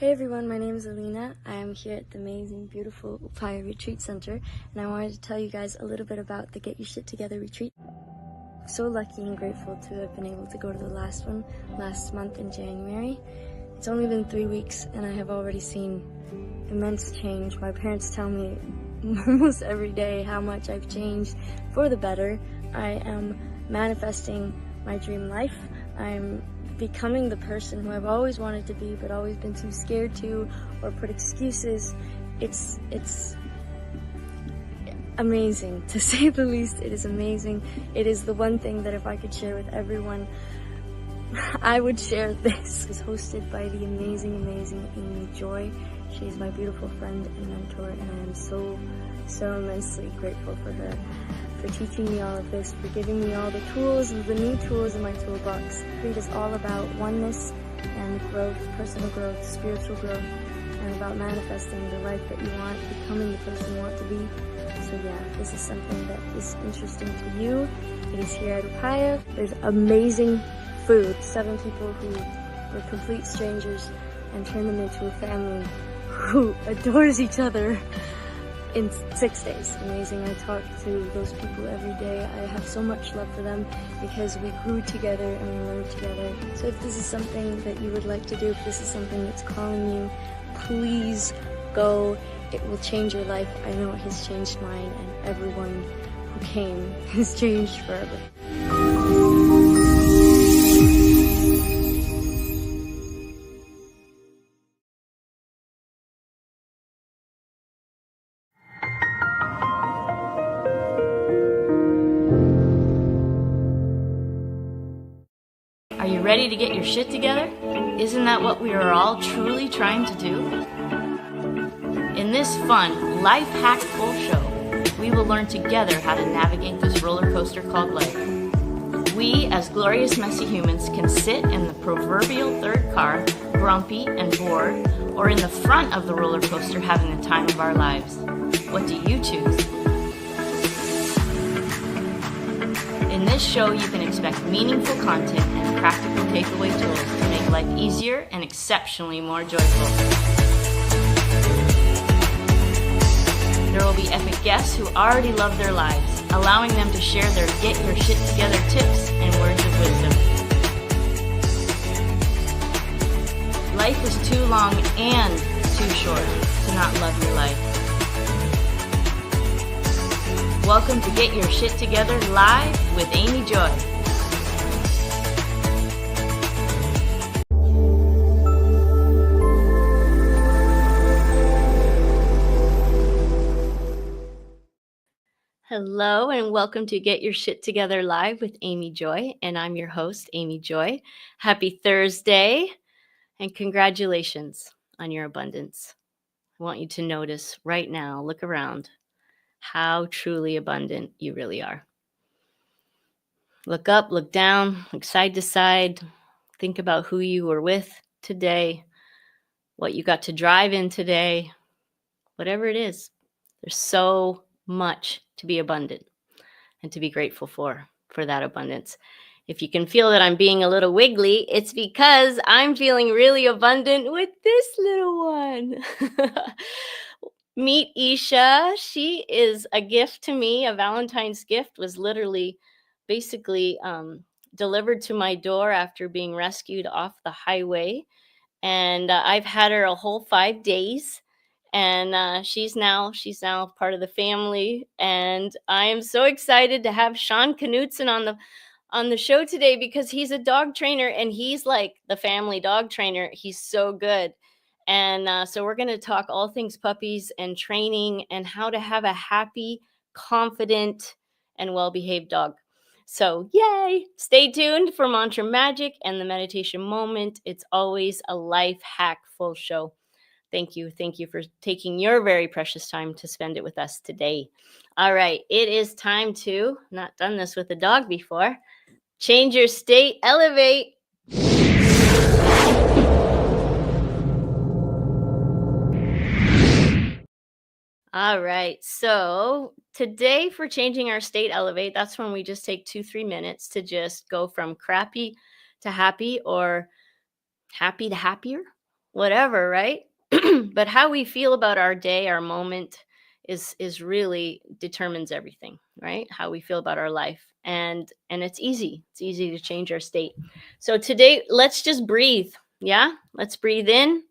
Hey everyone, my name is Alina. I am here at the amazing, beautiful Upaya Retreat Center, and I wanted to tell you guys a little bit about the Get Your Shit Together retreat. I'm so lucky and grateful to have been able to go to the last one last month in January. It's only been 3 weeks, and I have already seen immense change. My parents tell me almost every day how much I've changed for the better. I am manifesting my dream life. I'm becoming the person who I've always wanted to be, but always been too scared to, or put excuses. It's amazing, to say the least. It is amazing. It is the one thing that if I could share with everyone, I would share this. It's hosted by the amazing Amy Joy. She's my beautiful friend and mentor, and I am so immensely grateful for her, for teaching me all of this, for giving me all the tools, the new tools in my toolbox. Creed is all about oneness and growth, personal growth, spiritual growth, and about manifesting the life that you want, becoming the person you want to be. So yeah, this is something that is interesting to you. It is here at Upaya. There's amazing food. 7 people who were complete strangers and turned them into a family who adores each other in 6 days. Amazing. I talk to those people every day. I have so much love for them because we grew together and we learned together. So if this is something that you would like to do, if this is something that's calling you, please go. It will change your life. I know it has changed mine, and everyone who came has changed forever. Are you ready to get your shit together? Isn't that what we are all truly trying to do? In this fun, life hack full show, we will learn together how to navigate this roller coaster called life. We, as glorious messy humans, can sit in the proverbial third car, grumpy and bored, or in the front of the roller coaster having the time of our lives. What do you choose? In this show, you can expect meaningful content and practical takeaway tools to make life easier and exceptionally more joyful. There will be epic guests who already love their lives, allowing them to share their get your shit together tips and words of wisdom. Life is too long and too short to not love your life. Welcome to Get Your Shit Together live with Amy Joy. Hello and welcome to Get Your Shit Together live with Amy Joy, and I'm your host, Amy Joy. Happy Thursday and congratulations on your abundance. I want you to notice right now, look around, how truly abundant you really are. Look up, look down, look side to side. Think about who you were with today, what you got to drive in today, whatever it is. There's so much to be abundant and to be grateful for that abundance. If you can feel that I'm being a little wiggly, it's because I'm feeling really abundant with this little one. Meet Isha. She is a gift to me. A Valentine's gift was literally basically delivered to my door after being rescued off the highway. And I've had her a whole 5 days. And she's now part of the family. And I am so excited to have Sean Knudsen on the show today because he's a dog trainer and he's like the family dog trainer. He's so good. And so we're going to talk all things puppies and training and how to have a happy, confident, and well-behaved dog. So yay! Stay tuned for Mantra Magic and the meditation moment. It's always a life hack full show. Thank you for taking your very precious time to spend it with us today. All right, it is time to, not done this with a dog before, change your state, elevate. All right, so today for changing our state, elevate, that's when we just take 2-3 minutes to just go from crappy to happy or happy to happier. whatever, right? But how we feel about our day, our moment is really determines everything, right? How we feel about our life. And it's easy. It's easy to change our state. So today, let's just breathe. Yeah? Let's breathe in.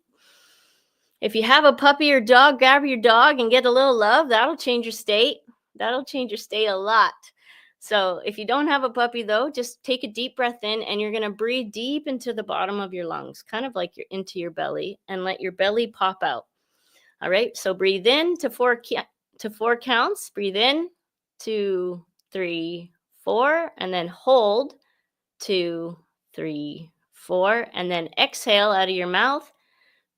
If you have a puppy or dog, grab your dog and get a little love. That'll change your state. That'll change your state a lot. So if you don't have a puppy though, just take a deep breath in and you're going to breathe deep into the bottom of your lungs, kind of like you're into your belly, and let your belly pop out. All right. So breathe in to four counts. Breathe in, 2, 3, 4, and then hold 2, 3, 4, and then exhale out of your mouth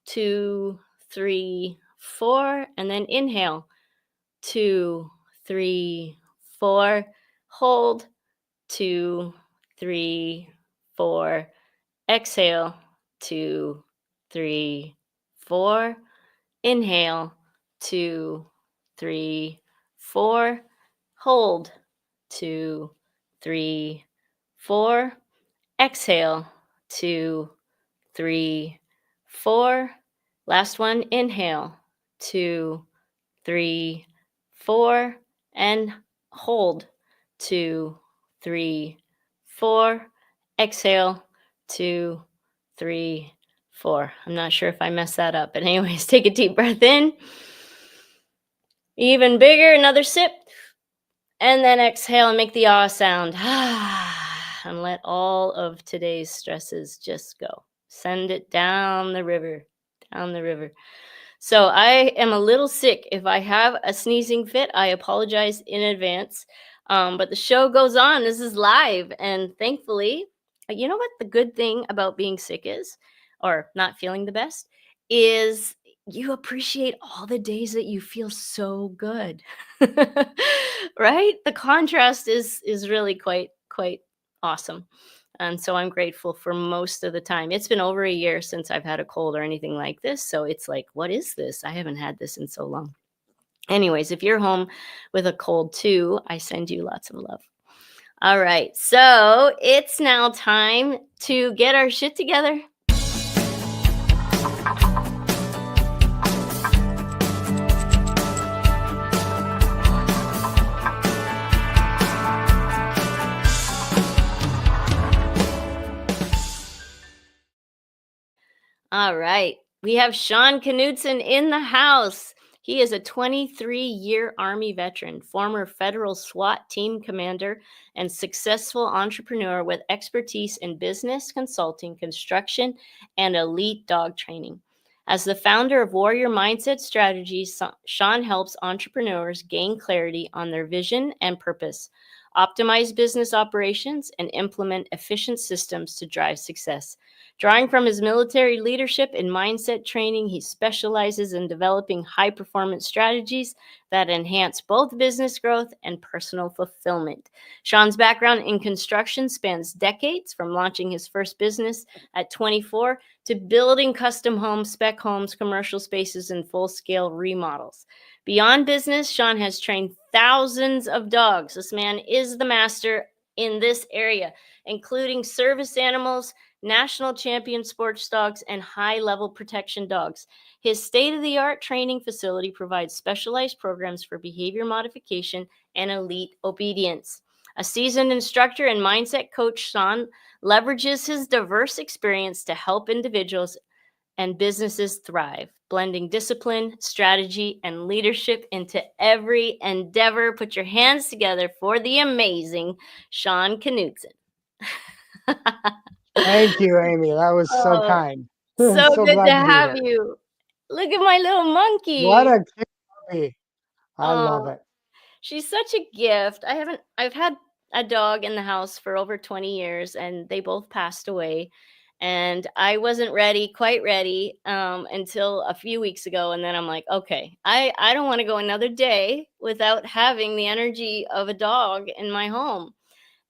2, 3, 4, and then inhale 2, 3, 4. Hold 2, 3, 4. Exhale 2, 3, 4. Inhale 2, 3, 4. Hold 2, 3, 4. Exhale 2, 3, 4. Last one, inhale 2, 3, 4, and hold 2, 3, 4. Exhale 2, 3, 4. I'm not sure if I messed that up, but anyways, take a deep breath in. Even bigger, another sip. And then exhale and make the ah sound. And let all of today's stresses just go. Send it down the river, down the river. So I am a little sick. If I have a sneezing fit, I apologize in advance. But the show goes on. This is live. And thankfully, you know what the good thing about being sick is, or not feeling the best, is you appreciate all the days that you feel so good. Right? The contrast is really quite awesome. And so I'm grateful for most of the time. It's been over a year since I've had a cold or anything like this. So it's like, what is this? I haven't had this in so long. Anyways, if you're home with a cold too, I send you lots of love. All right. So it's now time to get our shit together. All right. We have Sean Knudsen in the house. He is a 23-year Army veteran, former Federal SWAT team commander, and successful entrepreneur with expertise in business, consulting, construction, and elite dog training. As the founder of Warrior Mindset Strategies, Sean helps entrepreneurs gain clarity on their vision and purpose, optimize business operations, and implement efficient systems to drive success. Drawing from his military leadership and mindset training, he specializes in developing high-performance strategies that enhance both business growth and personal fulfillment. Sean's background in construction spans decades, from launching his first business at 24 to building custom homes, spec homes, commercial spaces, and full-scale remodels. Beyond business, Sean has trained thousands of dogs. This man is the master in this area, including service animals, national champion sports dogs, and high-level protection dogs. His state-of-the-art training facility provides specialized programs for behavior modification and elite obedience. A seasoned instructor and mindset coach, Sean leverages his diverse experience to help individuals and businesses thrive, blending discipline, strategy, and leadership into every endeavor. Put your hands together for the amazing Sean Knudsen. Thank you, Amy. That was so Oh, kind. so So good to glad to be have here. you. Look at my little monkey. What a cute puppy. I love Oh, it. she's such a gift. I've had a dog in the house for over 20 years and they both passed away. And I wasn't quite ready, until a few weeks ago. And then I'm like, okay, I don't want to go another day without having the energy of a dog in my home.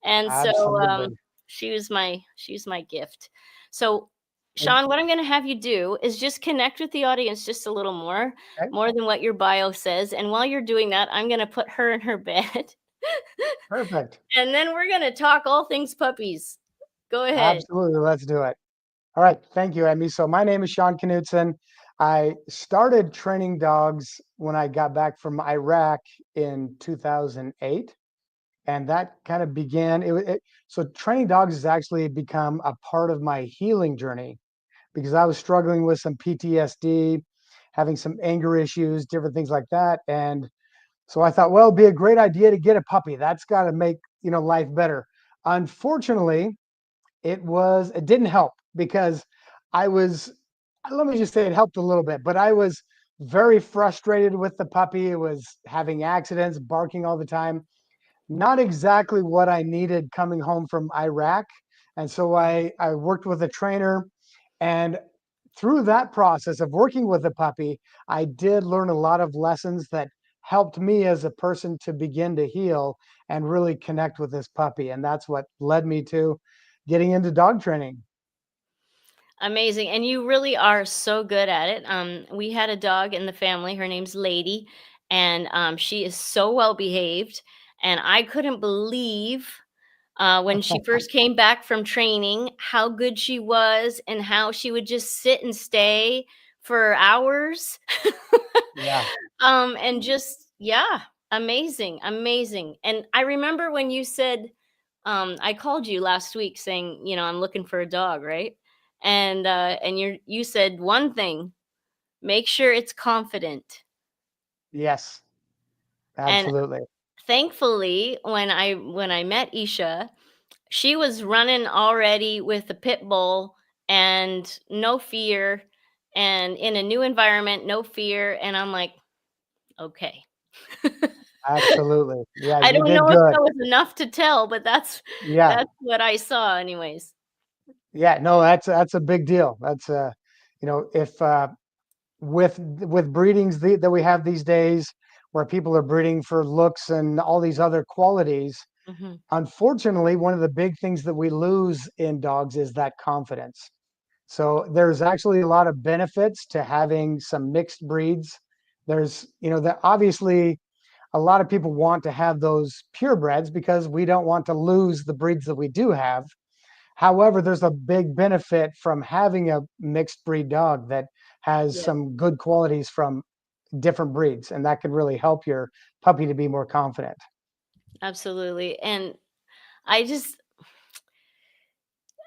And so Absolutely. she was my gift. So I- Sean, what I'm going to have you do is just connect with the audience just a little Okay, more than what your bio says. And while you're doing that, I'm going to put her in her bed. perfect. And then we're going to talk all things puppies. Go ahead. Absolutely. Let's do it. All right. Thank you, Amy. So my name is Sean Knudsen. I started training dogs when I got back from Iraq in 2008. And that kind of began so training dogs has actually become a part of my healing journey because I was struggling with some PTSD, having some anger issues, different things like that. And so I thought, well, it'd be a great idea to get a puppy. That's got to make, life better. Unfortunately, it didn't help because I was, let me just say it helped a little bit, but I was very frustrated with the puppy. It was having accidents, barking all the time, not exactly what I needed coming home from Iraq. And so I worked with a trainer, and through that process of working with the puppy, I did learn a lot of lessons that helped me as a person to begin to heal and really connect with this puppy. And that's what led me to getting into dog training. Amazing. And you really are so good at it. We had a dog in the family. Her name's Lady, and she is so well behaved. And I couldn't believe when she first came back from training how good she was and how she would just sit and stay for hours. Yeah. And just, yeah, amazing, amazing. And I remember when you said, I called you last week saying, I'm looking for a dog, right? And you said one thing: make sure it's confident. Yes, And absolutely. thankfully, when I met Isha, she was running already with a pit bull and no fear, and in a new environment, no fear. And I'm like, okay. Absolutely. Yeah, I you don't did know if good. that was enough to tell, but that's Yeah. that's what I saw anyways. Yeah, no, that's a big deal. That's if with breedings that we have these days where people are breeding for looks and all these other qualities, Mhm. unfortunately, one of the big things that we lose in dogs is that confidence. So there's actually a lot of benefits to having some mixed breeds. There's, that obviously a lot of people want to have those purebreds because we don't want to lose the breeds that we do have. However, there's a big benefit from having a mixed breed dog that has Yeah, some good qualities from different breeds, and that can really help your puppy to be more confident. absolutely. And I just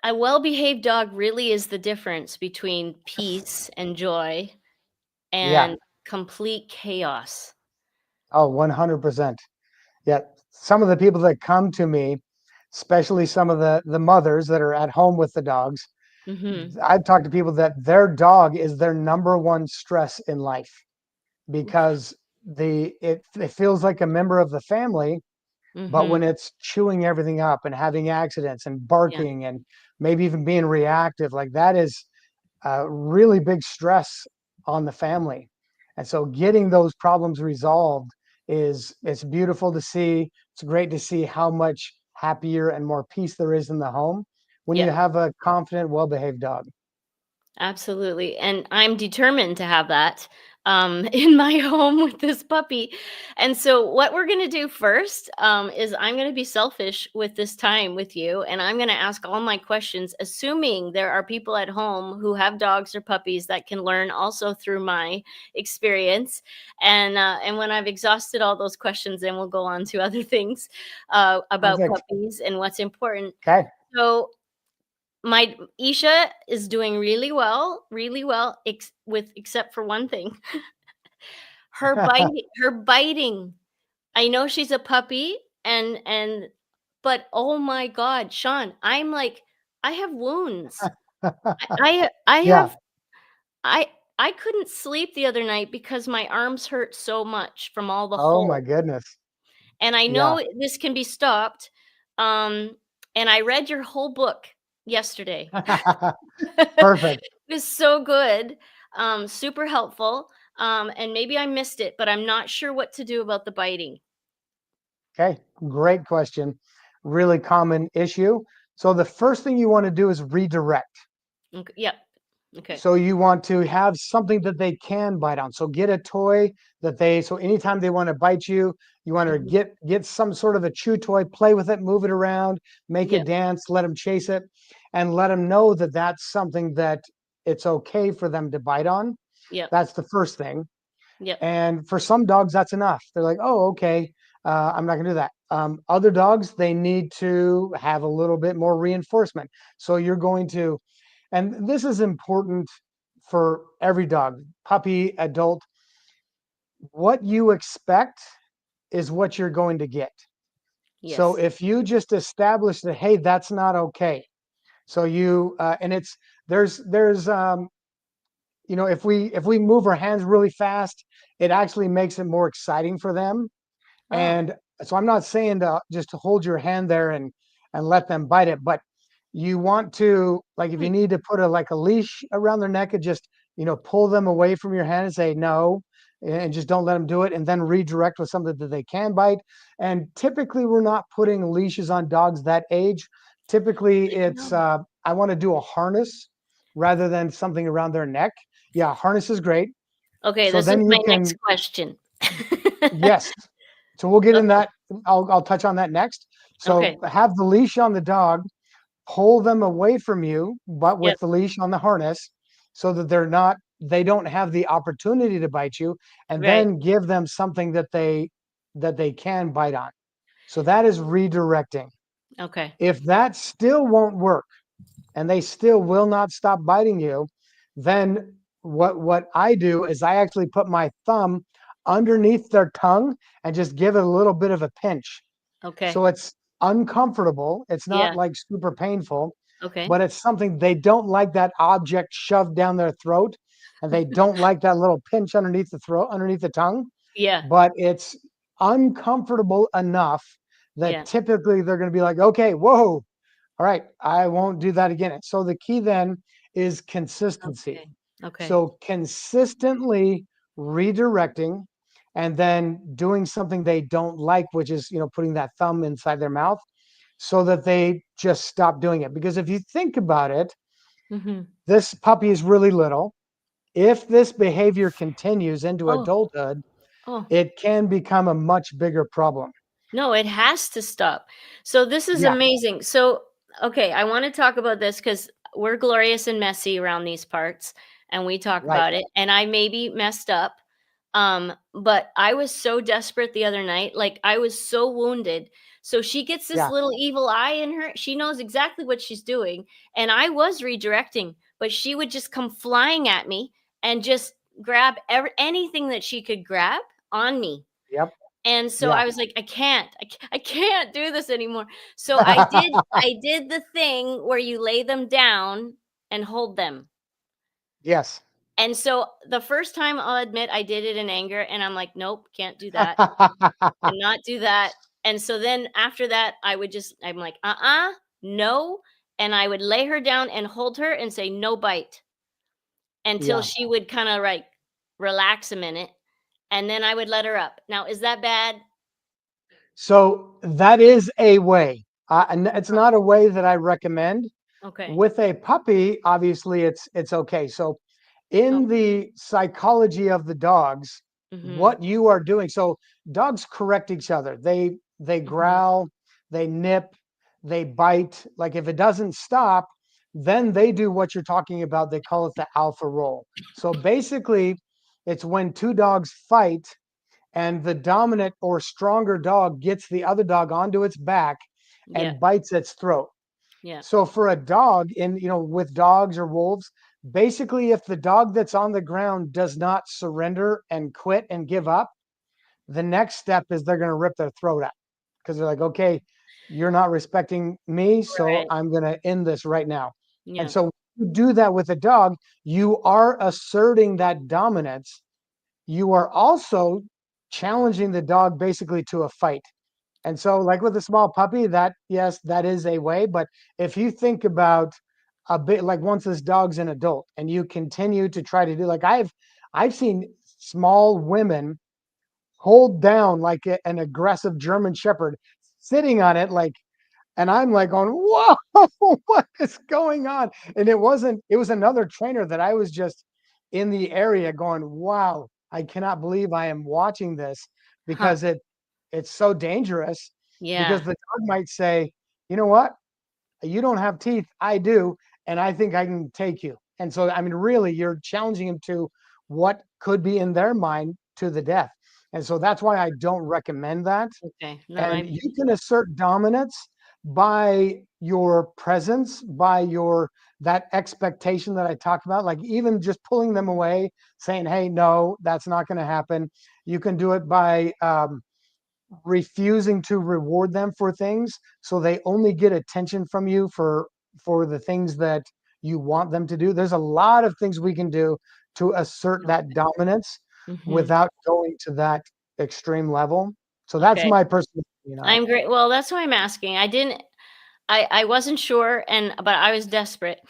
a well-behaved dog really is the difference between peace and joy Yeah. and complete chaos. Oh, 100%. Yeah. Some of the people that come to me, especially some of the mothers that are at home with the dogs, Mhm. I've talked to people that their dog is their number one stress in life because it feels like a member of the family. But when Mhm. it's chewing everything up and having accidents and Yeah. barking and maybe even being reactive, like that is a really big stress on the family. And so getting those problems resolved it's beautiful to see. It's great to see how much happier and more peace there is in the home when you Yep. have a confident, well-behaved dog. Absolutely. And I'm determined to have that in my home with this puppy. And so, what we're going to do first is I'm going to be selfish with this time with you. And I'm going to ask all my questions, assuming there are people at home who have dogs or puppies that can learn also through my experience. And when I've exhausted all those questions, then we'll go on to other things about Perfect. puppies and what's important. Okay. So, my Isha is doing really well, except for one thing. Her biting. I know she's a puppy and but oh my god, Sean, I'm like I have wounds. I Yeah. have I I couldn't sleep the other night because my arms hurt so much from all the Oh my holes. goodness. And I Yeah. know this can be stopped. Um and I read your whole book yesterday. Perfect. It was so good, super helpful, and maybe I missed it, but I'm not sure what to do about the biting. Okay, great question. Really common issue. So the first thing you want to do is redirect. Yep. Okay. So you want to have something that they can bite on. So get a toy so anytime they want to bite you, you want to Mhm. get some sort of a chew toy, play with it, move it around, make it Yep. dance, let them chase it. and let them know that that's something that it's okay for them to bite on. Yep. That's the first thing. Yep. And for some dogs, that's enough. They're like, oh, okay, I'm not gonna do that. Other dogs, they need to have a little bit more reinforcement. So you're going to, and this is important for every dog, puppy, adult. What you expect is what you're going to get. So Yes. if you just establish that, hey, that's not okay. So you and it's there's if we move our hands really fast, it actually makes it more exciting for them. Oh. And so I'm not saying to just to hold your hand there and let them bite it, but you want to, like, if you Hmm. need to put a leash around their neck and just pull them away from your hand and say no, and just don't let them do it, and then redirect with something that they can bite. And typically we're not putting leashes on dogs that age. Typically it's No. I want to do a harness rather than something around their neck. Yeah, harness is great. Okay, So this is then you my next can, question. yes. So we'll get in Okay. that. I'll touch on that next. Okay. So have the leash on the dog, pull them away from you, but Yep. with the leash on the harness, so that they don't have the opportunity to bite you, and Right. then give them something that they can bite on. So that is redirecting. Okay. If that still won't work and they still will not stop biting you, then what I do is I actually put my thumb underneath their tongue and just give it a little bit of a pinch. Okay. So it's uncomfortable. It's not Yeah. like super painful, Okay. but it's something they don't like, that object shoved down their throat, and they don't like that little pinch underneath the throat, underneath the tongue. Yeah. But it's uncomfortable enough that Yeah. typically they're going to be like, okay, whoa, all right, I won't do that again. So the key then is consistency. Okay. Okay. So consistently redirecting and then doing something they don't like, which is, putting that thumb inside their mouth so that they just stop doing it. Because if you think about it, Mm-hmm. this puppy is really little. If this behavior continues into Oh. adulthood, Oh. it can become a much bigger problem. No, it has to stop. So this is Yeah, amazing. So, okay, I want to talk about this because we're glorious and messy around these parts, and we talk right. about it. And I maybe messed up, but I was so desperate the other night. Like I was so wounded. So she gets this Yeah, little evil eye in her. She knows exactly what she's doing, and I was redirecting, but she would just come flying at me and just grab anything that she could grab on me. yep, And so yeah. I was like, I can't do this anymore. So I did the thing where you lay them down and hold them. Yes. And so the first time I'll admit I did it in anger and I'm like, nope, can't do that. Cannot do that. And so then after that, I'm like, no. And I would lay her down and hold her and say, no bite until Yeah. she would kind of like relax a minute. And then I would let her up. Now, is that bad? So that is a way. And it's Huh. not a way that I recommend. Okay. With a puppy, obviously it's okay. So Oh. in the psychology of the dogs, Mhm. what you are doing, so dogs correct each other. They Mhm. growl, they nip, they bite. Like if it doesn't stop, then they do what you're talking about. They call it the alpha roll. So basically, it's when two dogs fight and the dominant or stronger dog gets the other dog onto its back Yeah. and bites its throat. Yeah. So for a dog with dogs or wolves, basically if the dog that's on the ground does not surrender and quit and give up, the next step is they're going to rip their throat out because they're like, okay, you're not respecting me, so Right. I'm going to end this right now. And Yeah. so you do that with a dog, you are asserting that dominance. You are also challenging the dog basically to a fight. And so, like with a small puppy, that, yes, that is a way. But if you think about a bit, like once this dog's an adult and you continue to try to do, like I've seen small women hold down like an aggressive German Shepherd, sitting on it like, and I'm like going, whoa, what is going on? And it was another trainer that I was just in the area going, wow, I cannot believe I am watching this, Huh. because it's so dangerous, because Yeah. the dog might say, you know what? you don't have teeth, I do, and I think I can take you. And so, I mean, really, you're challenging them to what could be in their mind to the death. And so that's why I don't recommend that. Okay. No, And I. you can assert dominance by your presence, by your that expectation that I talked about, like even just pulling them away, saying, "Hey, no, that's not going to happen." You can do it by refusing to reward them for things, so they only get attention from you for the things that you want them to do. There's a lot of things we can do to assert that dominance Mhm. without going to that extreme level. So that's Okay. my personal opinion on it. I'm great. Well, that's why I'm asking. I wasn't sure, but I was desperate.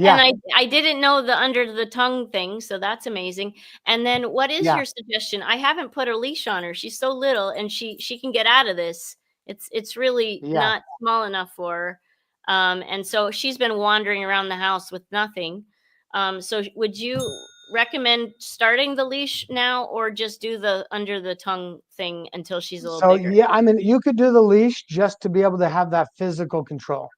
And Yeah, I didn't know the under the tongue thing, so that's amazing. And then what is yeah, your suggestion? I haven't put a leash on her. She's so little and she can get out of this. It's really yeah. not small enough for her. And so she's been wandering around the house with nothing. So would you recommend starting the leash now or just do the under the tongue thing until she's a little So bigger? yeah, I mean, you could do the leash just to be able to have that physical control.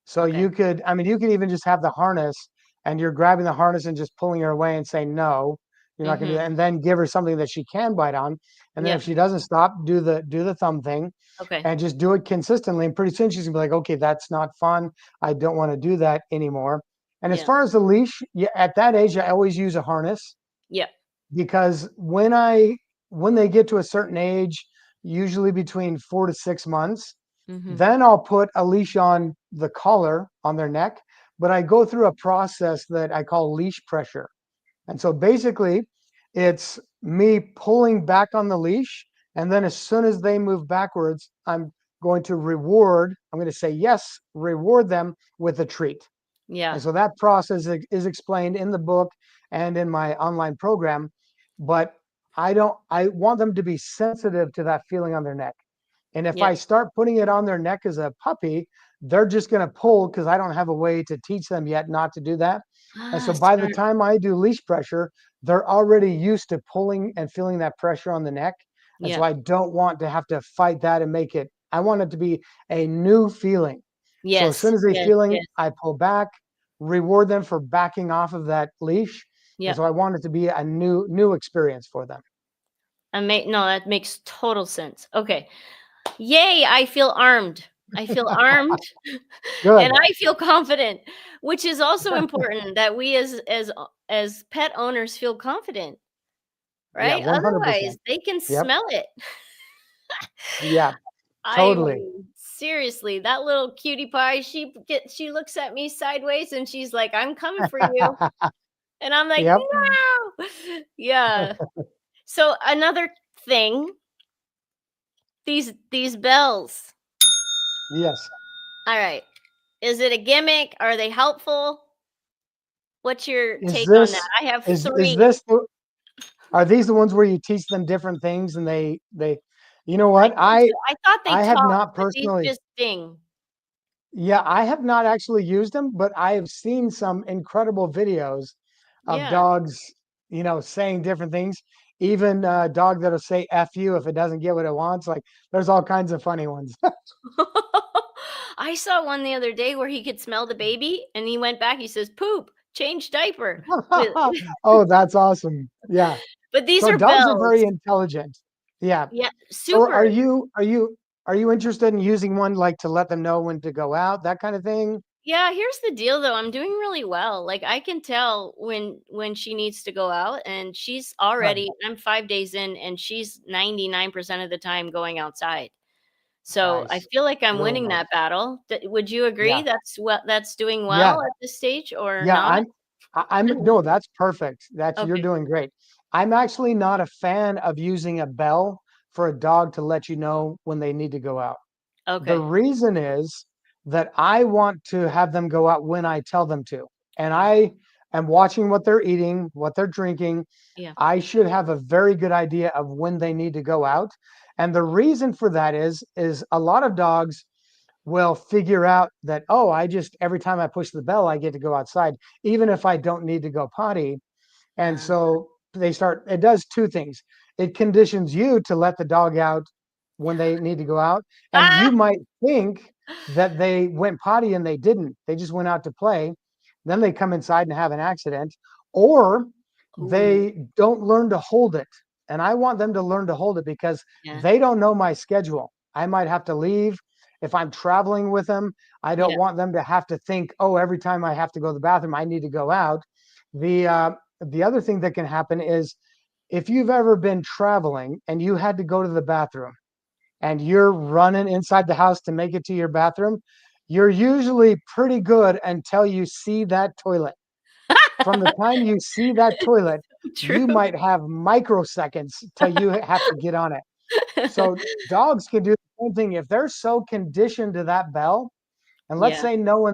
So Okay. you could, I mean, you could even just have the harness and you're grabbing the harness and just pulling her away and saying, no, you're not gonna do Mhm. that. And then give her something that she can bite on. And then Yep. if she doesn't stop, do the thumb thing Okay. and just do it consistently. And pretty soon she's gonna be like, okay, that's not fun. I don't want to do that anymore. And as Yeah. far as the leash, yeah, at that age, I always use a harness Yep. because when they get to a certain age, usually between 4 to 6 months, Mhm. then I'll put a leash on the collar on their neck, but I go through a process that I call leash pressure. And so basically, it's me pulling back on the leash. And then as soon as they move backwards, I'm going to say yes, reward them with a treat. And Yeah. so that process is explained in the book and in my online program. But I want them to be sensitive to that feeling on their neck. And if Yep. I start putting it on their neck as a puppy, they're just going to pull because I don't have a way to teach them yet not to do that. And so Ah, by the smart. time I do leash pressure, they're already used to pulling and feeling that pressure on the neck. And so Yep. I don't want to have to fight that and make it, I want it to be a new feeling. So as Yes. soon as they Yes. feeling, Yes. I pull back, reward them for backing off of that leash. And Yep. so I want it to be a new experience for them. No, that makes total sense. Okay. Yay, I feel armed. I feel armed and Good. I feel confident, which is also important that we as pet owners feel confident, Yeah, right? Otherwise, 100%. they can Yep. smell it. Yeah, I totally. mean, seriously, that little cutie pie, she looks at me sideways and she's like, "I'm coming for you." And I'm like, Yep. "No." Yeah. So another thing, these bells. Yes. All right. Is it a gimmick? Are they helpful? What's your Is take on that? this I have is 3. this the are these the ones where you teach them different things and they you know I what? think so. I thought they I have talk, not but these personally just ding. yeah, I have not actually used them, but I have seen some incredible videos of Yeah. dogs, saying different things. Even a dog that'll say F you if it doesn't get what it wants. Like there's all kinds of funny ones. I saw one the other day where he could smell the baby and he went back, he says, "Poop, change diaper." With Oh, that's awesome. Yeah. but these So are dogs are bells. very intelligent. Yeah. Yeah, So super. are you interested in using one like to let them know when to go out, that kind of thing? Yeah, here's the deal though, I'm doing really well. Like I can tell when she needs to go out and she's Good. already I'm 5 days in and she's 99% of the time going outside. So I Nice. feel like I'm Really winning nice. that battle. Would you agree Yeah. that's doing Yeah. well at this stage or Yeah. not? I'm no, that's perfect. You're Okay. doing great. I'm actually not a fan of using a bell for a dog to let you know when they need to go out. The Okay. reason is that I want to have them go out when I tell them to. And Yeah. I am watching what they're eating, what they're drinking. Yeah. I should have a very good idea of when they need to go out. And the reason for that is a lot of dogs will figure out that, oh, I just every time I push the bell, I get to go outside, even if I don't need to go potty. And Uh, so it does two things. It conditions you to let the dog out when they need to go out. And Ah! you might think that they went potty and they didn't. They just went out to play. Then they come inside and have an accident, or Ooh, they don't learn to hold it. And I want them to learn to hold it because yeah, they don't know my schedule. I might have to leave. If I'm traveling with them, I don't yeah, want them to have to think, oh, every time I have to go to the bathroom, I need to go out. The other thing that can happen is if you've ever been traveling and you had to go to the bathroom and you're running inside the house to make it to your bathroom, you're usually pretty good until you see that toilet. From the time you see that toilet, true. you might have microseconds till you have to get on it. So dogs can do the same thing if they're so conditioned to that bell. And let's Yeah, say no one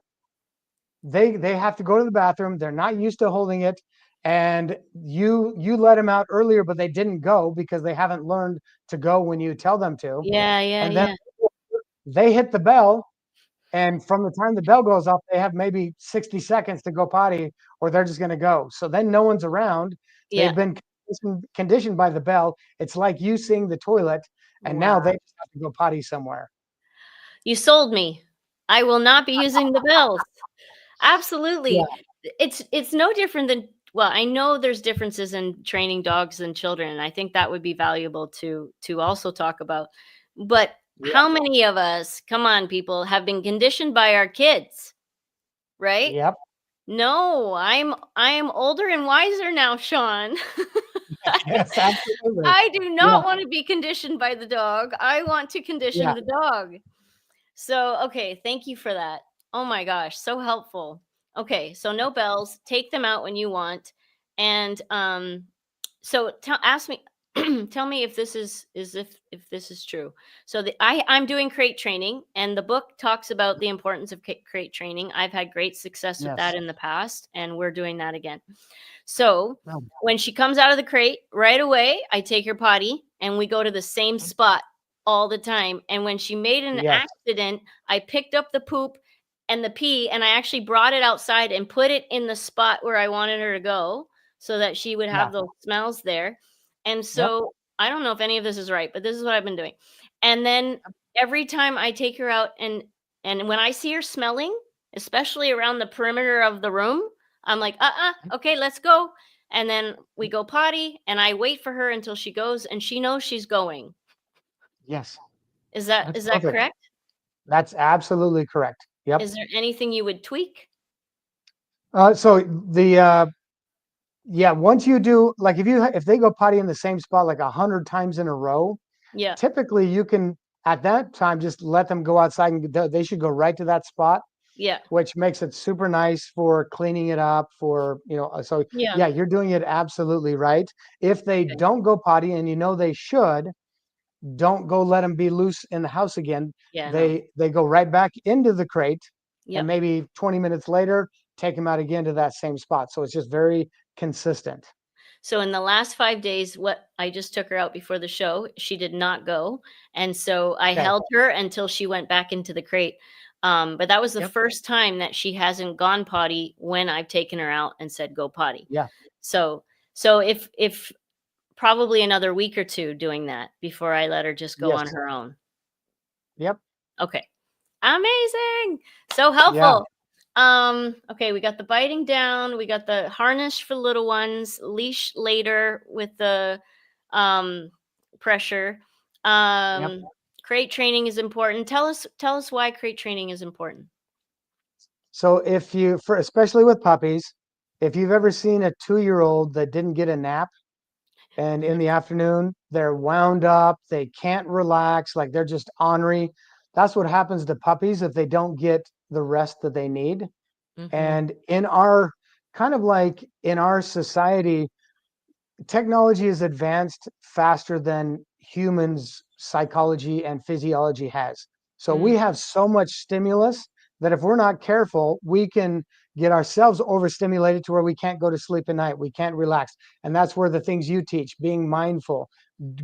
they have to go to the bathroom, they're not used to holding it, and you let them out earlier, but they didn't go because they haven't learned to go when you tell them to. yeah, yeah, And then yeah, they hit the bell, and from the time the bell goes off, they have maybe 60 seconds to go potty, or they're just going to go. So then no one's around. yeah. They've been conditioned by the bell. It's like you seeing the toilet, and now Wow. they just have to go potty somewhere. You sold me. I will not be using the bells. Yeah, Absolutely. It's no different than, well, I know there's differences in training dogs and children, and I think that would be valuable to also talk about. But yeah, how many of us, come on people, have been conditioned by our kids, right? yep, No, I am older and wiser now, Sean. yes, absolutely. I do Yeah, not want to be conditioned by the dog. I want to condition yeah, the dog. So, okay, thank you for that. Oh my gosh, so helpful. Okay, so no bells, take them out when you want. And so tell ask me tell me if this is if this is true. So I'm doing crate training, and the book talks about the importance of crate training. I've had great success with that yes. in the past, and we're doing that again. So Oh, when she comes out of the crate, right away, I take her potty and we go to the same spot all the time. And when she made an yes, accident, I picked up the poop and the pee and I actually brought it outside and put it in the spot where I wanted her to go so that she would yeah, have those smells there. And yep, so I don't know if any of this is right, but this is what I've been doing. And then every time I take her out and when I see her smelling, especially around the perimeter of the room, I'm like, okay, let's go. And then we go potty and I wait for her until she goes and she knows she's going. yes. Is that That's is that perfect. correct? That's absolutely correct. Yep. Is there anything you would tweak? So yeah, once you do, like if they go potty in the same spot like 100 times in a row, Yeah. typically you can at that time just let them go outside and they should go right to that spot, Yeah. which makes it super nice for cleaning it up for, so Yeah. yeah, you're doing it absolutely right. If they Okay. don't go potty and they should, don't go let them be loose in the house again. Yeah, no. They go right back into the crate, and Yep. maybe 20 minutes later, take them out again to that same spot. So it's just very consistent. So in the last 5 days, what I just took her out before the show, she did not go, and so I Okay. held her until she went back into the crate. But that was the Yep. first time that she hasn't gone potty when I've taken her out and said, "Go potty." Yeah. So so if probably another week or 2 doing that before I let her just go on Yes. her own. Yep. Okay. Amazing. So Yeah. helpful. Okay, we got the biting down, we got the harness for little ones, leash later with the um pressure. Yep. Um Crate training is important. Tell us why crate training is important. So if you, for especially with puppies, if you've ever seen a 2-year-old that didn't get a nap, and in the afternoon they're wound up, they can't relax, like they're just ornery. That's what happens to puppies if they don't get the rest that they need. Mhm. And in our kind of like in our society, technology is advanced faster than humans' psychology and physiology has. So we Mm, have so much stimulus that if we're not careful, we can get ourselves overstimulated to where we can't go to sleep at night. We can't relax. And that's where the things you teach, being mindful,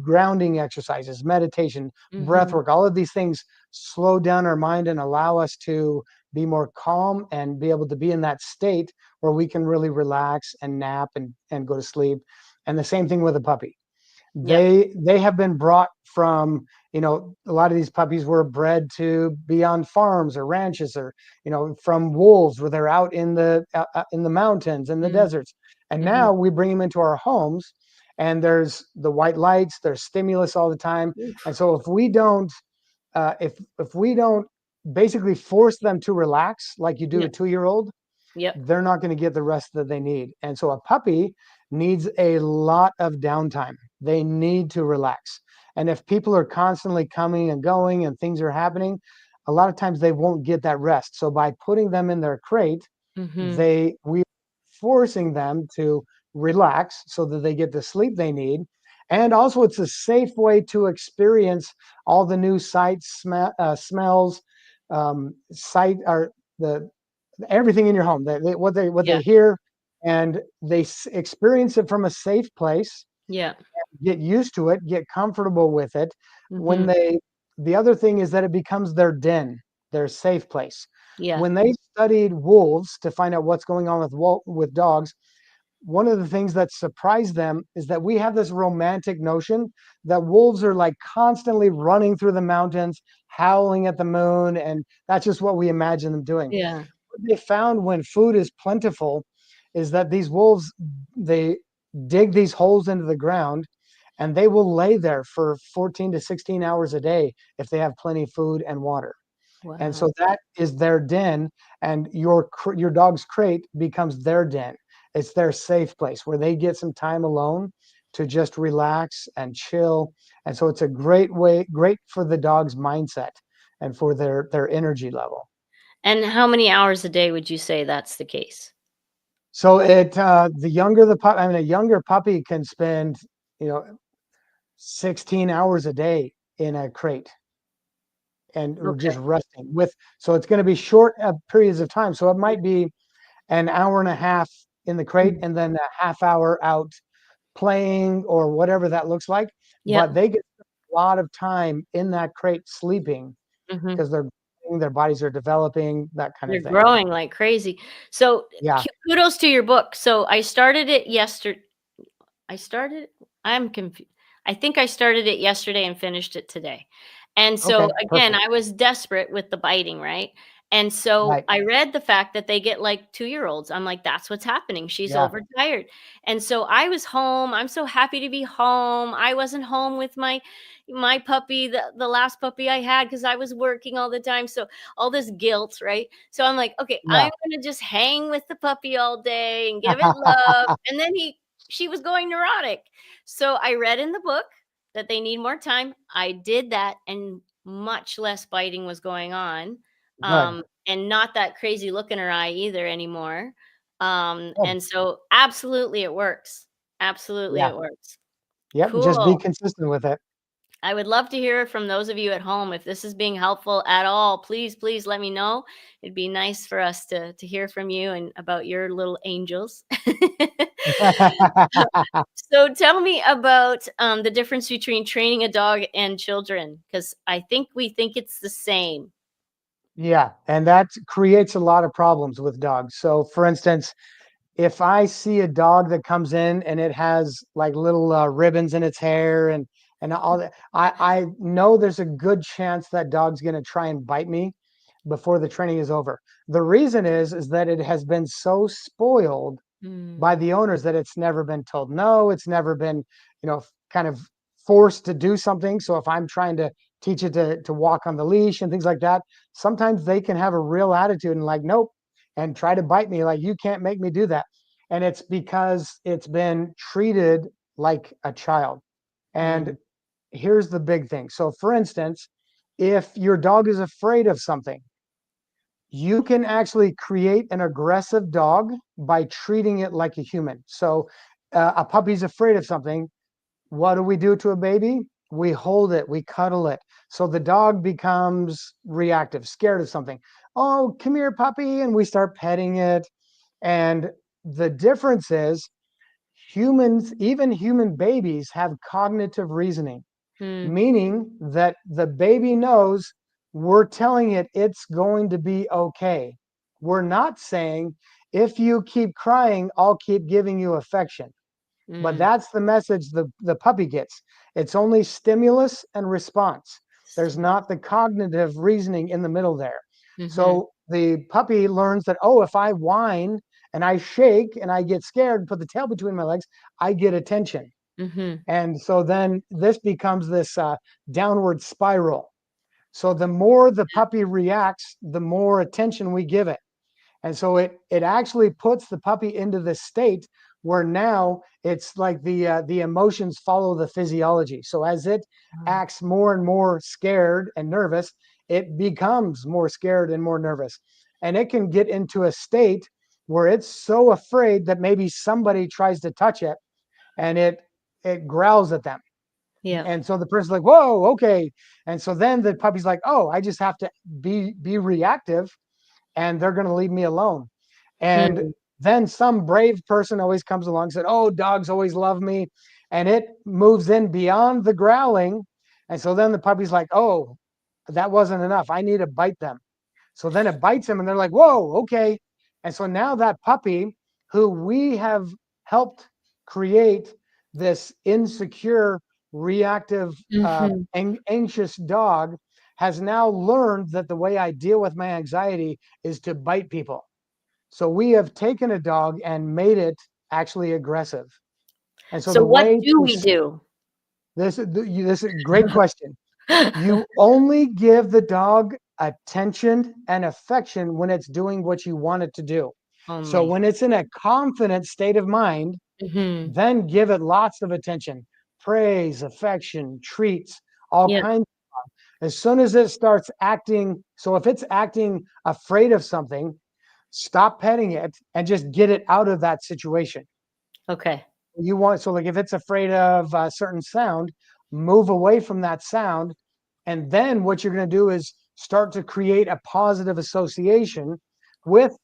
grounding exercises, meditation, breath mhm. work, all of these things slow down our mind and allow us to be more calm and be able to be in that state where we can really relax and nap and go to sleep. And the same thing with a puppy. Yep. They have been brought from, a lot of these puppies were bred to be on farms or ranches, or from wolves where they're out in the mountains and the Mm. deserts. And Mhm. now we bring them into our homes, and there's the white lights, there's stimulus all the time. And Oof. so if we don't basically force them to relax like you do a Yep. 2-year-old, Yep. they're not going to get the rest that they need. And so a puppy needs a lot of downtime. They need to relax. And if people are constantly coming and going and things are happening, a lot of times they won't get that rest. So by putting them in their crate, Mhm. we forcing them to relax so that they get the sleep they need. And also it's a safe way to experience all the new sights, smells, sight, or the everything in your home. What Yeah. they hear, and they experience it from a safe place, Yeah. get used to it, get comfortable with it. When Mhm. they The other thing is that it becomes their den, their safe place. Yeah. When they studied wolves to find out what's going on with dogs, one of the things that surprised them is that we have this romantic notion that wolves are like constantly running through the mountains, howling at the moon, and that's just what we imagine them doing. Yeah. What they found when food is plentiful is that these wolves, they dig these holes into the ground, and they will lay there for 14 to 16 hours a day if they have plenty of food and water. And Wow. so that is their den, and your dog's crate becomes their den. It's their safe place where they get some time alone to just relax and chill. And so it's a great for the dog's mindset and for their energy level. And how many hours a day would you say that's the case? So a younger puppy can spend, you know, 16 hours a day in a crate and just Okay. resting with. So it's going to be short periods of time. So it might be an hour and a half in the crate Mm. and then a half hour out playing or whatever that looks like. But Yep. they get a lot of time in that crate sleeping Mhm. because their bodies are developing, that kind They're of thing. growing like crazy. So, Yeah. kudos to your book. So, I started it yesterday. I started I'm confused. I think I started it yesterday and finished it today. And so, Okay. again, Perfect. I was desperate with the biting, right? And so Right. I read the fact that they get like 2-year-olds. I'm like, that's what's happening. She's Yeah. overtired. And so I was home. I'm so happy to be home. I wasn't home with my puppy, the last puppy I had, because I was working all the time. So all this guilt, right? So I'm like, okay, Yeah. I'm gonna just hang with the puppy all day and give it love. And then she was going neurotic. So I read in the book that they need more time. I did that, and much less biting was going on. Good. And not that crazy look in her eye either anymore. Good. And so absolutely it works. Absolutely Yeah. it works. Yep. Just be Cool. consistent with it. I would love to hear from those of you at home. If this is being helpful at all, please, please let me know. It'd be nice for us to hear from you and about your little angels. So tell me about the difference between training a dog and children, because I think we think it's the same. Yeah, and that creates a lot of problems with dogs. So, for instance, if I see a dog that comes in and it has like little ribbons in its hair and all that, I know there's a good chance that dog's going to try and bite me before the training is over. The reason is that it has been so spoiled by Mm, the owners that it's never been told no, it's never been, kind of forced to do something. So if I'm trying to teach it to walk on the leash and things like that, sometimes they can have a real attitude and like, nope, and try to bite me like you can't make me do that. And it's because it's been treated like a child. And mm, here's the big thing. So for instance, if your dog is afraid of something, you can actually create an aggressive dog by treating it like a human. So, a puppy's afraid of something. What do we do to a baby? We hold it, we cuddle it. So the dog becomes reactive, scared of something. Oh, come here, puppy. And we start petting it. And the difference is humans, even human babies, have cognitive reasoning, mm, meaning that the baby knows we're telling it it's going to be okay. We're not saying, if you keep crying, I'll keep giving you affection. But that's the message the puppy gets. It's only stimulus and response. There's not the cognitive reasoning in the middle there. So the puppy learns that, oh, if I whine and I shake and I get scared and put the tail between my legs, I get attention. And so then this becomes this downward spiral. So the more the puppy reacts, the more attention we give it. And so it actually puts the puppy into this state where now it's like the emotions follow the physiology. So as it acts more and more scared and nervous, it becomes more scared and more nervous. And it can get into a state where it's so afraid that maybe somebody tries to touch it, and it growls at them. Yeah. And so the person's like, whoa, okay. And so then the puppy's like, oh, I just have to be reactive, and they're going to leave me alone. And then some brave person always comes along and said, oh, dogs always love me. And it moves in beyond the growling. And so then the puppy's like, oh, that wasn't enough. I need to bite them. So then it bites them, and they're like, whoa, okay. And so now that puppy, who we have helped create this insecure, reactive, anxious dog, has now learned that the way I deal with my anxiety is to bite people. So we have taken a dog and made it actually aggressive. And so the what way do we do? This is a great question. You only give the dog attention and affection when it's doing what you want it to do. So when it's in a confident state of mind, then give it lots of attention, praise, affection, treats, all kinds. As soon as it starts acting, so if it's acting afraid of something, stop petting it and just get it out of that situation. Okay. You want, so like if it's afraid of a certain sound, move away from that sound. And then what you're going to do is start to create a positive association with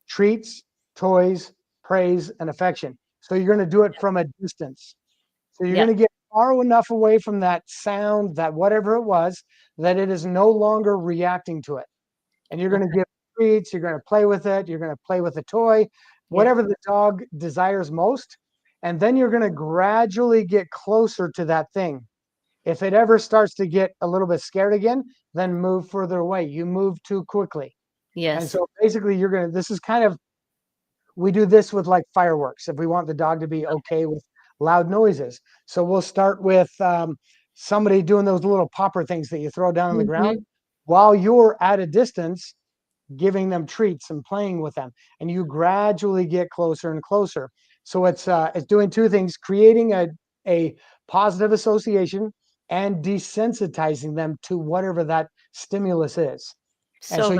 treats, toys, praise, and affection. So you're going to do it from a distance. So you're going to get far enough away from that sound, that whatever it was, that it is no longer reacting to it. And you're going to give treats, you're going to play with it, you're going to play with a toy, whatever the dog desires most. And then you're going to gradually get closer to that thing. If it ever starts to get a little bit scared again, then move further away. You move too quickly. Yes. And so basically you're going to, this is kind of, we do this with like fireworks if we want the dog to be okay with loud noises. So we'll start with somebody doing those little popper things that you throw down on the ground while you're at a distance, giving them treats and playing with them, and you gradually get closer and closer. So it's doing two things: creating a positive association and desensitizing them to whatever that stimulus is. And so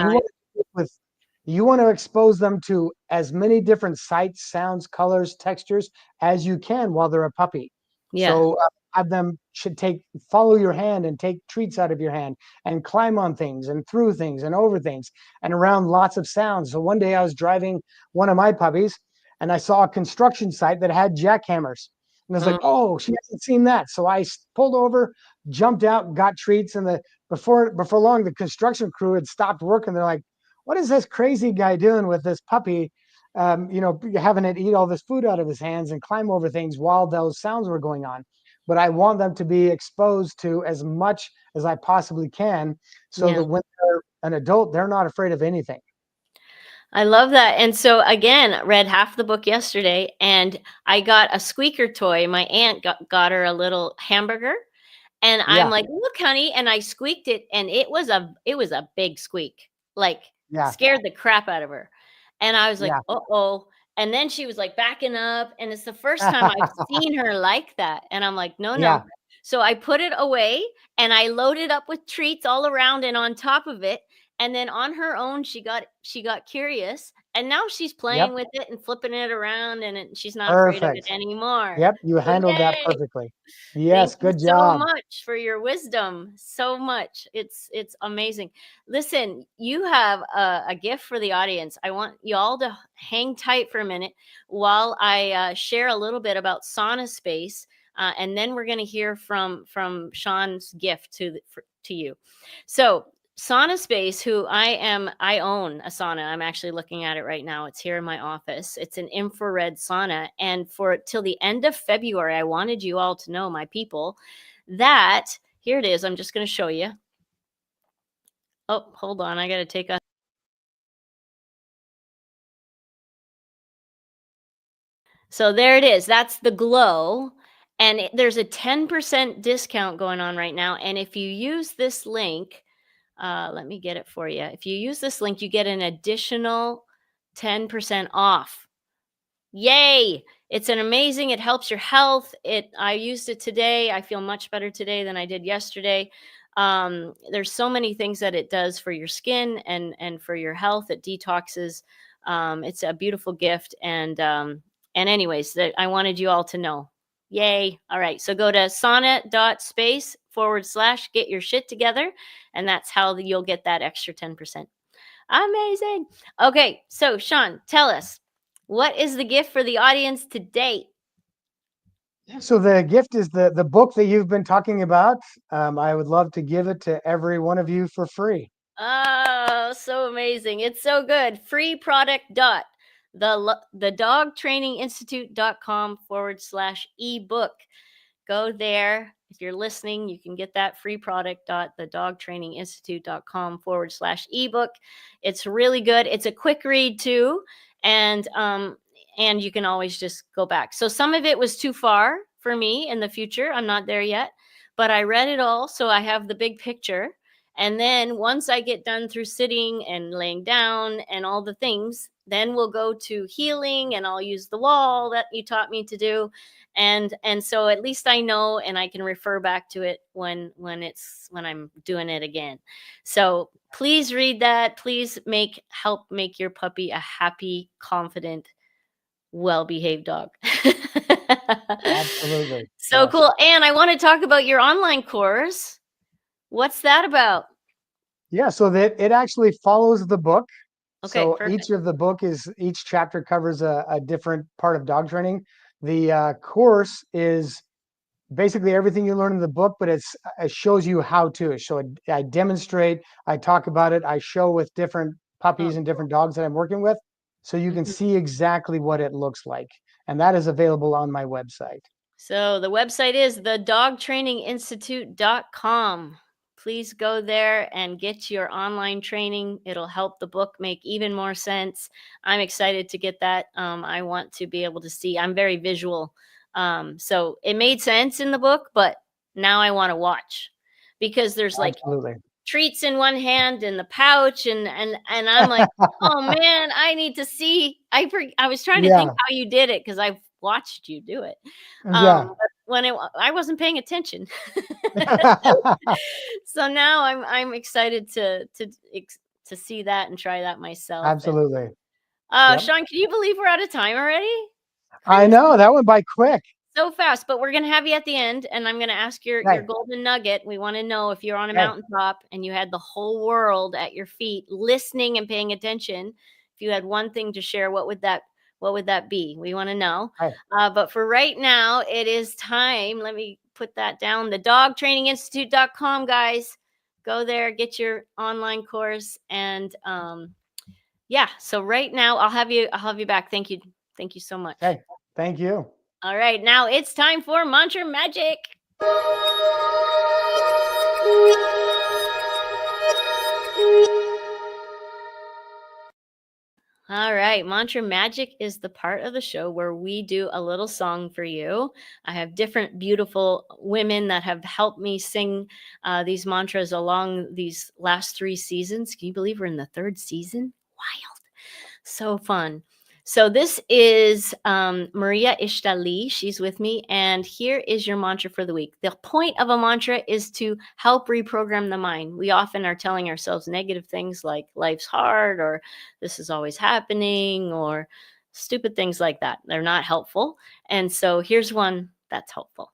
you want to expose them to as many different sights, sounds, colors, textures as you can while they're a puppy. So have them follow your hand and take treats out of your hand and climb on things and through things and over things and around lots of sounds. So one day I was driving one of my puppies and I saw a construction site that had jackhammers. And I was like, oh, she hasn't seen that. So I pulled over, jumped out, got treats. And before long, the construction crew had stopped working. They're like, what is this crazy guy doing with this puppy? Having it eat all this food out of his hands and climb over things while those sounds were going on. But I want them to be exposed to as much as I possibly can, so that when they're an adult, they're not afraid of anything. I love that. And so again, read half the book yesterday, and I got a squeaker toy. My aunt got her a little hamburger, and I'm like, look, honey. And I squeaked it, and it was a big squeak, like scared the crap out of her. And I was like, uh-oh. And then she was like backing up, and it's the first time I've seen her like that. And I'm like, no. So I put it away, and I loaded up with treats all around and on top of it. And then on her own, she got curious, and now she's playing with it and flipping it around, and she's not afraid of it anymore. Yep, you handled that perfectly. Yes, good job. So much for your wisdom. So much. It's amazing. Listen, you have a gift for the audience. I want you all to hang tight for a minute while I share a little bit about Sauna Space, and then we're going to hear from Sean's gift to you. So Sauna Space, who I own a sauna. I'm actually looking at it right now. It's here in my office. It's an infrared sauna. And for till the end of February, I wanted you all to know, my people, that here it is. I'm just going to show you. Oh, hold on. I got to take a. So there it is. That's the glow. And there's a 10% discount going on right now. And if you use this link, let me get it for you. If you use this link, you get an additional 10% off. Yay! It's an amazing. It helps your health. I used it today. I feel much better today than I did yesterday. There's so many things that it does for your skin and for your health. It detoxes. It's a beautiful gift. And anyways, I wanted you all to know. Yay. All right. So go to sauna.space/get your shit together. And that's how you'll get that extra 10%. Amazing. Okay. So Sean, tell us, what is the gift for the audience today? So the gift is the book that you've been talking about. I would love to give it to every one of you for free. Oh, so amazing. It's so good. Free product the dogtraininginstitute.com/ebook. Go there. If you're listening, you can get that free product the dogtraininginstitute.com/ebook. It's really good. It's a quick read too. And you can always just go back. So some of it was too far for me in the future. I'm not there yet, but I read it all. So I have the big picture. And then once I get done through sitting and laying down and all the things, then we'll go to healing and I'll use the wall that you taught me to do. And so at least I know, and I can refer back to it when I'm doing it again. So please read that. Please help make your puppy a happy, confident, well-behaved dog. Absolutely. So Yes. cool. And I want to talk about your online course. What's that about? Yeah, so that it actually follows the book. Okay, So perfect. each chapter covers a different part of dog training. The course is basically everything you learn in the book, but it shows you how to. So I demonstrate, I talk about it, I show with different puppies and different dogs that I'm working with, so you can see exactly what it looks like. And that is available on my website. So the website is thedogtraininginstitute.com. Please go there and get your online training. It'll help the book make even more sense. I'm excited to get that. I want to be able to see. I'm very visual. So it made sense in the book, but now I want to watch because there's like Absolutely. treats in one hand and the pouch and I'm like, oh man, I need to see. I was trying to think Yeah. how you did it because I've watched you do it. Yeah. But when I wasn't paying attention. So now I'm excited to see that and try that myself. Absolutely. And Yep. Sean, can you believe we're out of time already? I know that went by quick. So fast, but we're going to have you at the end, and I'm going to ask your Okay. golden nugget. We want to know if you're on a Okay. mountaintop and you had the whole world at your feet listening and paying attention. If you had one thing to share, what would that be? We want to know. Okay. But for right now, it is time. Let me put that down. The dogtraininginstitute.com, guys. Go there, get your online course, and yeah. So right now, I'll have you back. Thank you so much. Okay. Thank you. All right, now it's time for Mantra Magic. All right, Mantra Magic is the part of the show where we do a little song for you. I have different beautiful women that have helped me sing these mantras along these last 3 seasons. Can you believe we're in the 3rd season? Wild. So fun. So this is Maria Ishtali. She's with me. And here is your mantra for the week. The point of a mantra is to help reprogram the mind. We often are telling ourselves negative things like life's hard or this is always happening or stupid things like that. They're not helpful. And so here's one that's helpful.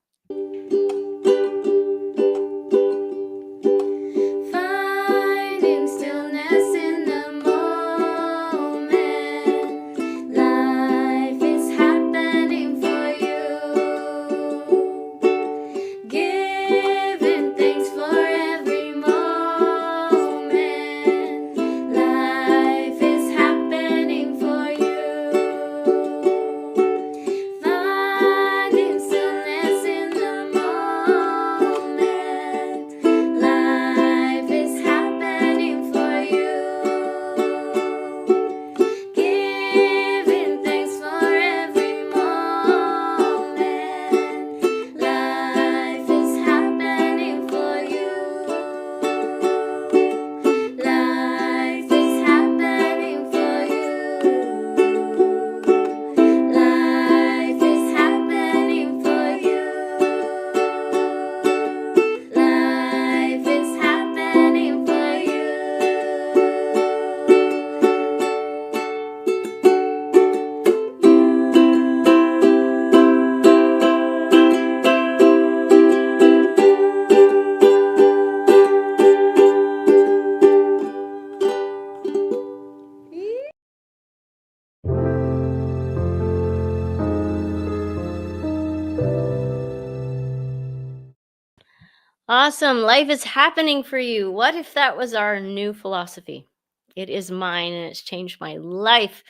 Awesome. Life is happening for you. What if that was our new philosophy? It is mine and it's changed my life.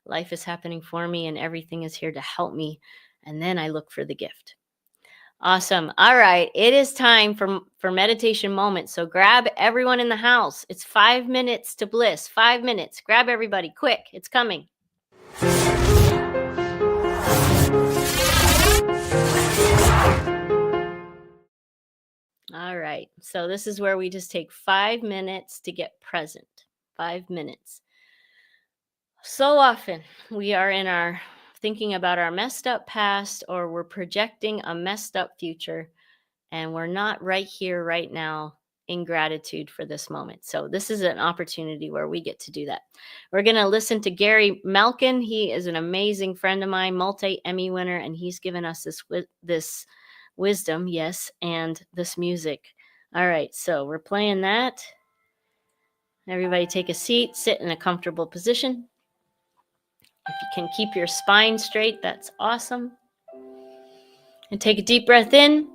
Life is happening for me and everything is here to help me. And then I look for the gift. Awesome. All right. It is time for meditation moment. So grab everyone in the house. It's 5 minutes to bliss. 5 minutes. Grab everybody quick. It's coming. All right. So this is where we just take 5 minutes to get present. 5 minutes. So often we are in our thinking about our messed up past, or we're projecting a messed up future, and we're not right here, right now, in gratitude for this moment. So this is an opportunity where we get to do that. We're going to listen to Gary Malkin. He is an amazing friend of mine, multi-Emmy winner, and he's given us this wisdom, yes, and this music. All right, so we're playing that. Everybody take a seat, sit in a comfortable position. If you can keep your spine straight, that's awesome. And take a deep breath in.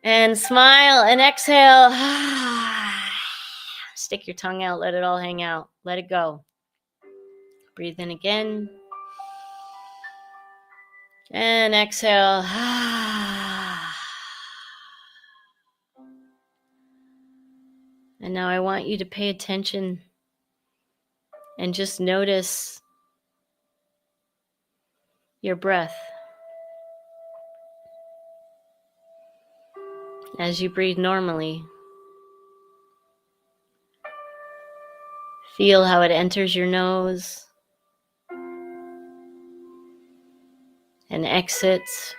And smile and exhale. Stick your tongue out. Let it all hang out. Let it go. Breathe in again. And exhale. And now I want you to pay attention and just notice your breath. As you breathe normally, feel how it enters your nose and exits.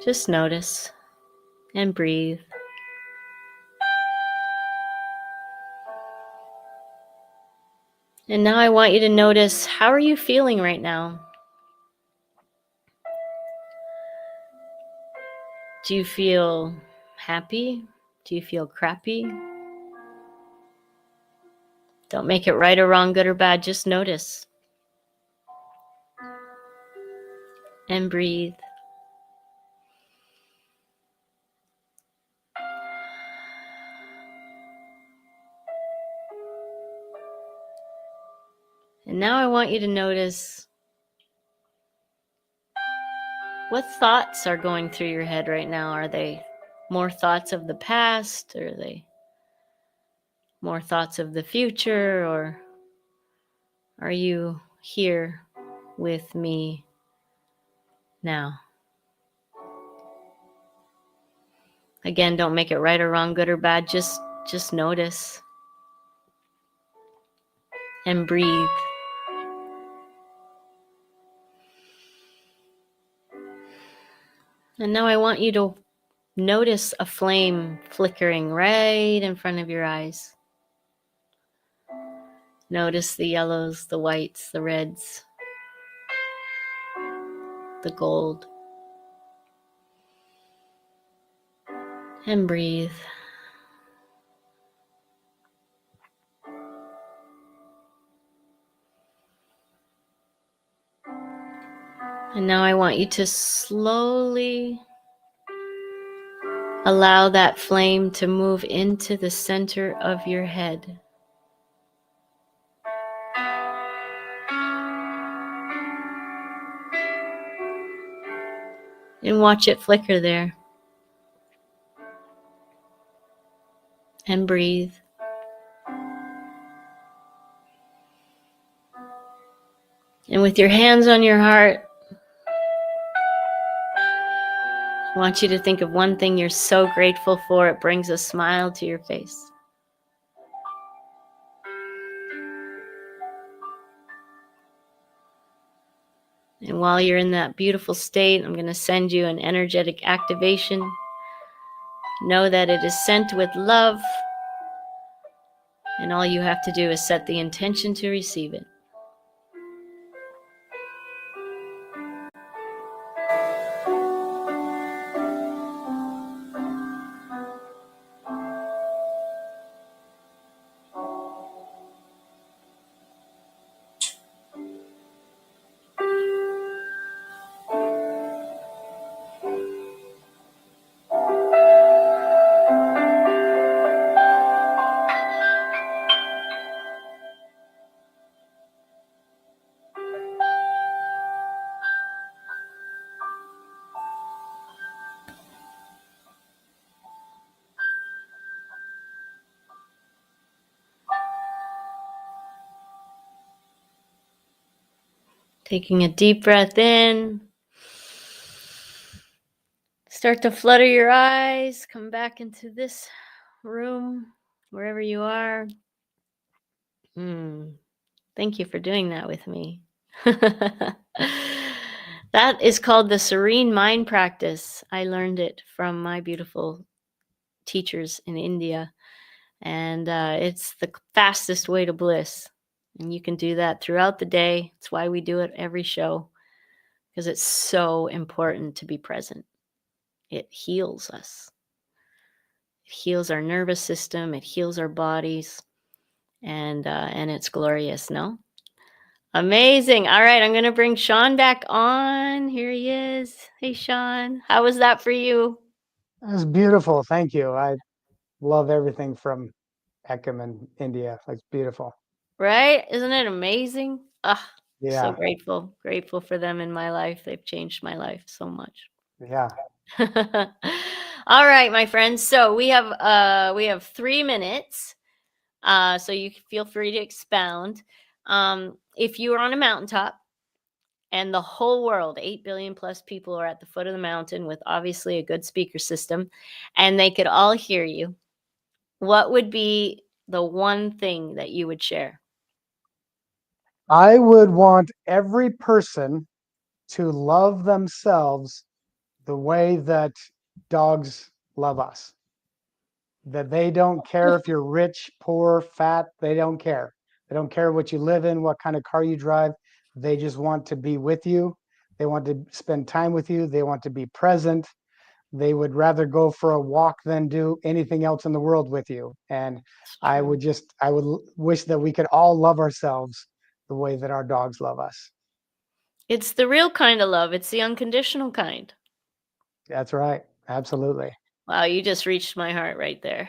Just notice and breathe. And now I want you to notice, how are you feeling right now? Do you feel happy? Do you feel crappy? Don't make it right or wrong, good or bad. Just notice. And breathe. And now I want you to notice what thoughts are going through your head right now. Are they more thoughts of the past? Or are they more thoughts of the future? Or are you here with me now? Again, don't make it right or wrong, good or bad. Just notice and breathe. And now I want you to notice a flame flickering right in front of your eyes. Notice the yellows, the whites, the reds, the gold. And breathe. And now I want you to slowly allow that flame to move into the center of your head. And watch it flicker there. And breathe. And with your hands on your heart, I want you to think of one thing you're so grateful for. It brings a smile to your face. And while you're in that beautiful state, I'm going to send you an energetic activation. Know that it is sent with love. And all you have to do is set the intention to receive it. Taking a deep breath in. Start to flutter your eyes. Come back into this room, wherever you are. Thank you for doing that with me. That is called the serene mind practice. I learned it from my beautiful teachers in India. And it's the fastest way to bliss. And you can do that throughout the day. It's why we do it every show, because it's so important to be present. It heals us. It heals our nervous system. It heals our bodies. And it's glorious, no? Amazing. All right, I'm going to bring Sean back on. Here he is. Hey, Sean. How was that for you? That was beautiful. Thank you. I love everything from Ekam in India. It's beautiful. Right? Isn't it amazing? Ah, so Yeah. grateful. Grateful for them in my life. They've changed my life so much. Yeah. All right, my friends. So we have 3 minutes. So you can feel free to expound. If you are on a mountaintop and the whole world, 8 billion plus people, are at the foot of the mountain with obviously a good speaker system, and they could all hear you, what would be the one thing that you would share? I would want every person to love themselves the way that dogs love us. That they don't care if you're rich, poor, fat, they don't care. They don't care what you live in, what kind of car you drive. They just want to be with you. They want to spend time with you. They want to be present. They would rather go for a walk than do anything else in the world with you. And I would wish that we could all love ourselves the way that our dogs love us. It's the real kind of love. It's the unconditional kind. That's right. Absolutely. Wow, you just reached my heart right there.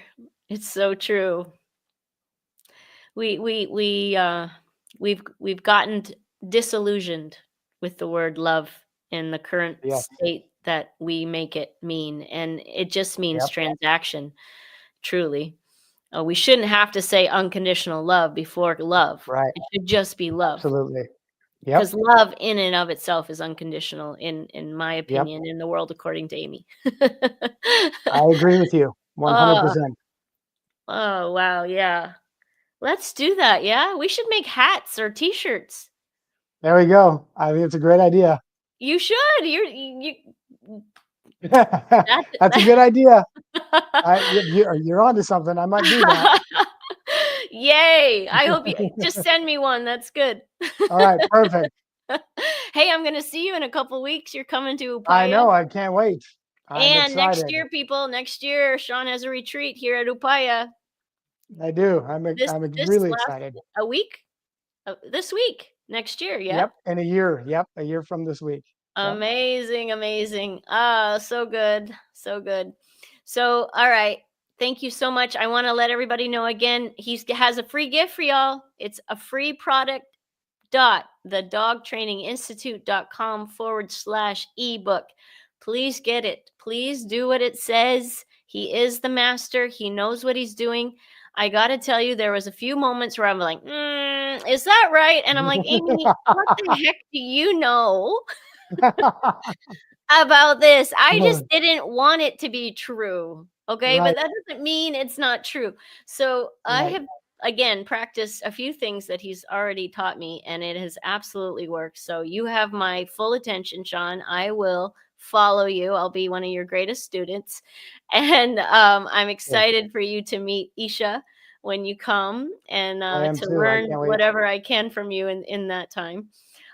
It's so true. We've gotten disillusioned with the word love in the current Yes. state that we make it mean, and it just means Yep. transaction. Truly, we shouldn't have to say unconditional love before love. Right. It should just be love. Absolutely. Yep. Because love in and of itself is unconditional, in my opinion, in the world according to Amy. I agree with you 100%. Oh, wow. Yeah. Let's do that. Yeah. We should make hats or t-shirts. There we go. I think it's a great idea. You should. You That's a good idea. You're onto something. I might do that. Yay. I hope you just send me one. That's good. All right. Perfect. Hey, I'm going to see you in a couple weeks. You're coming to Upaya. I know. I can't wait. I'm and excited. next year, Sean has a retreat here at Upaya. I do. I'm really excited. A week? This week, next year, yeah? Yep, in a year. Yep, a year from this week. Amazing, amazing. So good, so good. So, all right. Thank you so much. I want to let everybody know again, he has a free gift for y'all. It's a free product. thedogtraininginstitute.com/ebook. Please get it. Please do what it says. He is the master. He knows what he's doing. I got to tell you, there was a few moments where I'm like, is that right? And I'm like, Amy, what the heck do you know about this? I just didn't want it to be true. Okay. Right. But that doesn't mean it's not true. So I have, again, practiced a few things that he's already taught me, and it has absolutely worked. So you have my full attention, Sean. I will follow you. I'll be one of your greatest students. And I'm excited for you to meet Isha when you come, and to learn whatever I can from you in that time.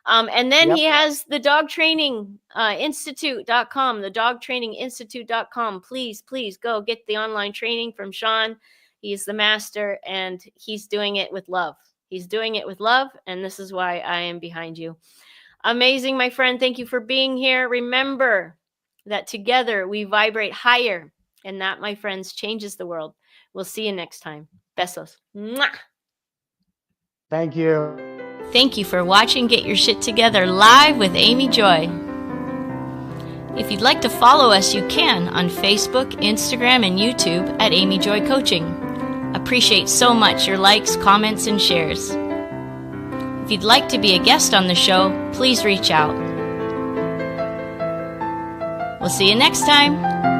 And then he has the dog training institute.com, the dogtraininginstitute.com. Please go get the online training from Sean. He's the master, and he's doing it with love. He's doing it with love, and this is why I am behind you. Amazing, my friend. Thank you for being here. Remember that together we vibrate higher, and that, my friends, changes the world. We'll see you next time. Besos. Mwah! Thank you. Thank you for watching Get Your Shit Together live with Amy Joy. If you'd like to follow us, you can on Facebook, Instagram, and YouTube at Amy Joy Coaching. Appreciate so much your likes, comments, and shares. If you'd like to be a guest on the show, please reach out. We'll see you next time.